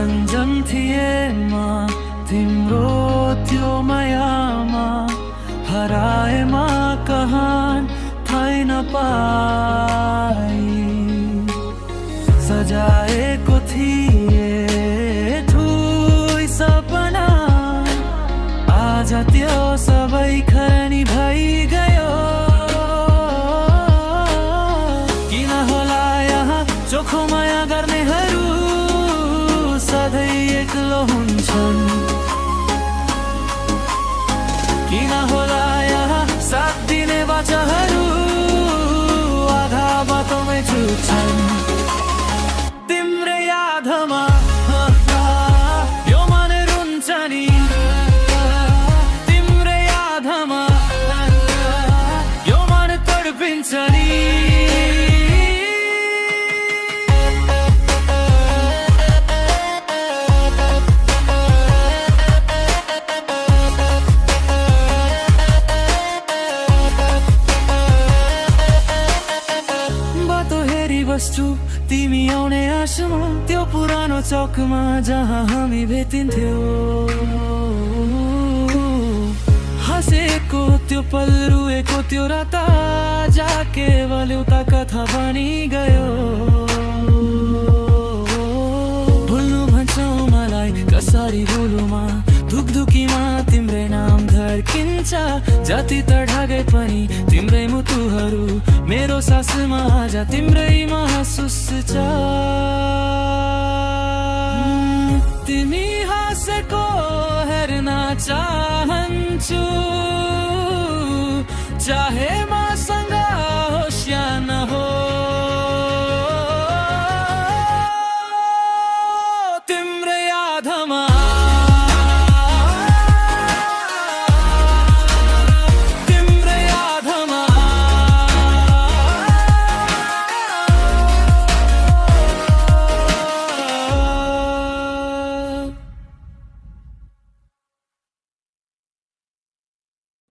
अन्जम थिएमा तिम्रो त्यो मायामा हराएमा कहान थाहै नपाई सजाएको थिए ठुलो सपना आज त्यो सबै खनी भइगयो किन होला यहाँ चोखो माया गर्नेहरू सधैँ एक्लो हुन्छन् किन होला यहाँ साथ दिने बाचाहरू आधा बाटोमै छुट्छन् तिम्रै यादमा यो मन रुन्छ नि तिम्रै यादमा यो मन तडपिन्छ नि बस्छु तिमी आउने आशामा त्यो पुरानो चौकमा जहाँ हामी भेटिन्थ्यौ हाँसेको त्यो पल रुएको त्यो रात जा केवल एउटा कथा बनि गयो भुल्नु भन्छौ मलाई कसरी भुलुमा धुकधुकीमा तिम्रै नाम धर्किन्छ जति त ढाके पनि तिम्रै मुटुहरू मेरो सासमा आज तिम्रै महसुस छ तिमी हाँसेको हेर्न चाहन्छु चाहे